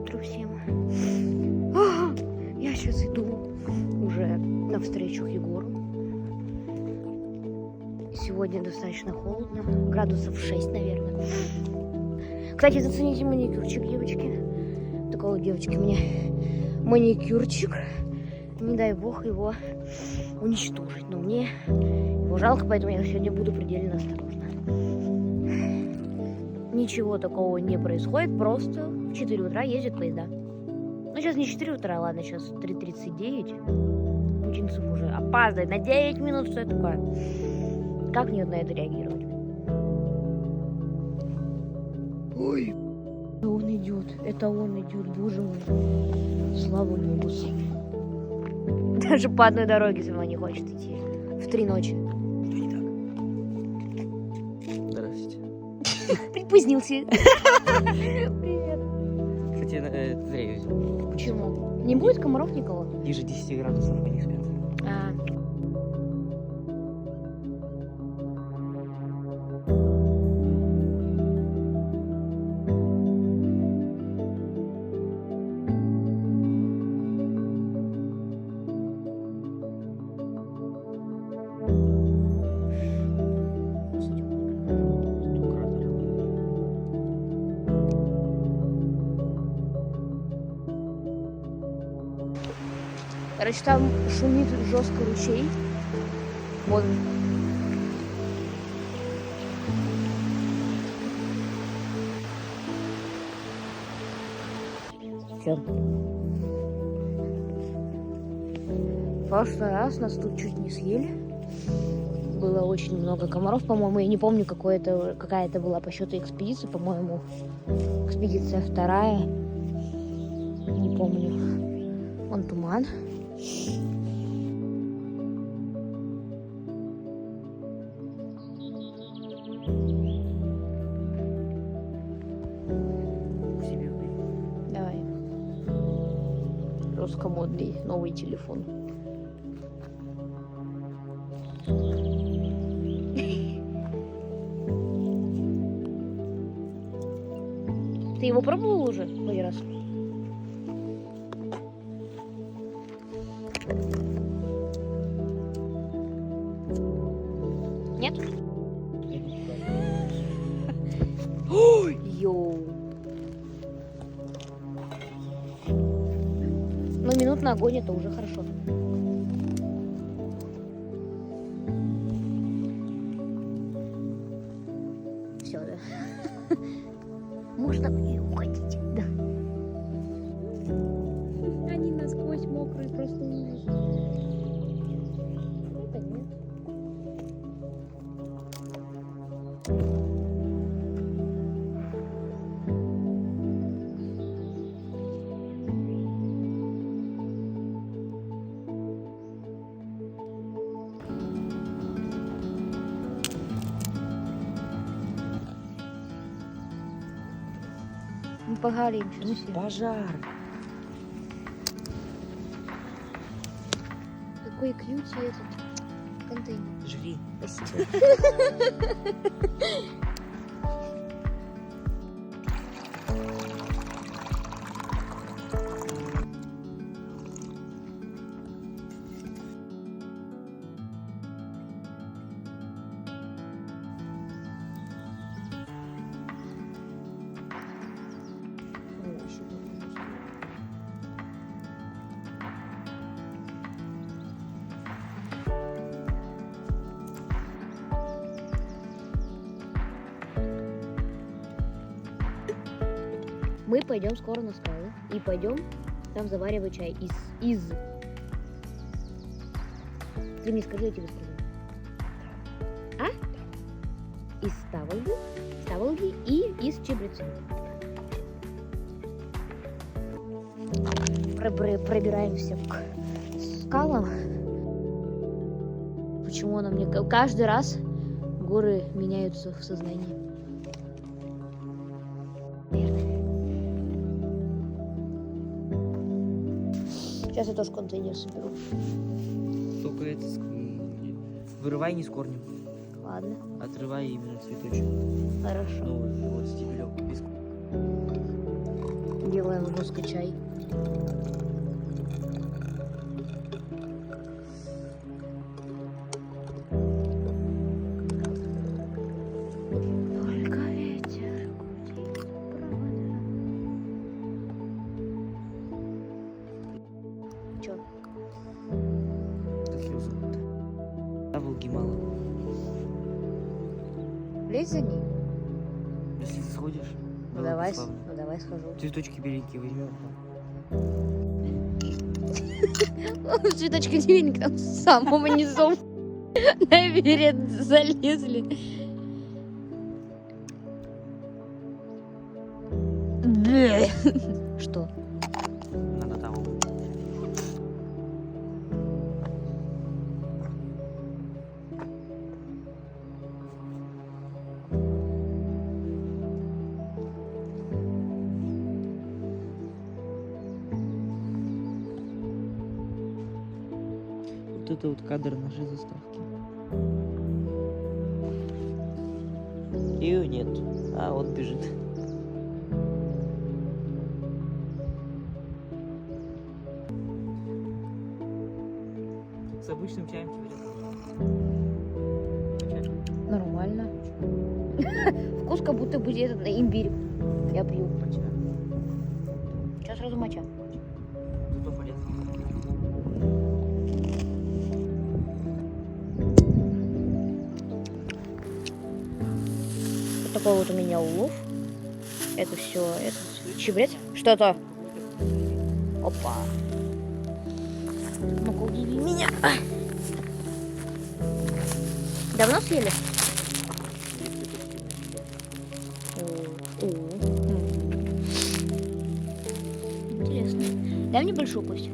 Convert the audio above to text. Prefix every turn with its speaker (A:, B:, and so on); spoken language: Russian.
A: утро всем. Я сейчас иду уже навстречу Егору. Сегодня достаточно холодно, градусов 6, наверное. Кстати, зацените маникюрчик, девочки. Такой вот, девочки, мне маникюрчик. Не дай бог его уничтожить. Но мне его жалко, поэтому я сегодня буду предельно осторожна. Ничего такого не происходит, просто в 4 утра ездят поезда. Ну, сейчас не 4 утра, ладно, сейчас 3:39. Ученицев уже опаздывает на 9 минут, что это такое? Как мне на это реагировать? Ой, это он идет, боже мой. Слава Богу. Даже по одной дороге со мной не хочет идти. В 3 ночи.
B: Что не так? Здравствуйте.
A: Припозднился. Привет.
B: Кстати, зря взял.
A: Почему? Не будет комаров никого?
B: Ниже 10 градусов они спят.
A: Короче, там шумит жестко ручей. Вон. Все. В прошлый раз нас тут чуть не съели. Было очень много комаров, по-моему. Я не помню, какая это была по счету экспедиции. По-моему, экспедиция 2. Не помню. Вон туман. Давай. Жестко модный новый телефон. Ты его пробовал уже хоть раз? Нет? Ой, йоу. Но минутный огонь это уже хорошо. Все, да. Можно и уходить, да. Они насквозь мокрые, просто ужас. Это нет. Мы погоримся, ну все.
B: Пожар.
A: Какой кьюти этот контейнер.
B: Жри.
A: Спасибо. Мы пойдем скоро на скалы и пойдем там заваривать чай из. Ты мне скажи, я тебе скажу. А? Из ставолги и из чабреца. Пробираемся к скалам. Почему она мне каждый раз горы меняются в сознании? Сейчас я тоже контейнер соберу.
B: Только это вырывай не с корнем.
A: Ладно.
B: Отрывай именно цветочек.
A: Хорошо.
B: Ну вот стебелек. Без...
A: Делаем жестко чай. Только ветер гудит провода. Чё?
B: Как ее зовут? А Волги мало.
A: Лезь за ней.
B: Если ты сходишь,
A: Ну
B: было бы
A: давай,
B: славно.
A: ну давай схожу.
B: Цветочки беленькие возьмем.
A: Цветочки деревеньки там с самого низом наверх залезли. Что?
B: Надо того. Вот это вот кадр нашей заставки. Ее нет. А вот бежит. С обычным чаем тебе.
A: Нормально. Вкус как будто бы этот имбирь. Я пью. Сейчас сразу моча.
B: Кто полез?
A: Вот такой вот у меня улов. Это все, это чебрец. Что-то. Опа. Ну-ка, удиви меня. Давно съели? Интересно. Дай мне большую кость.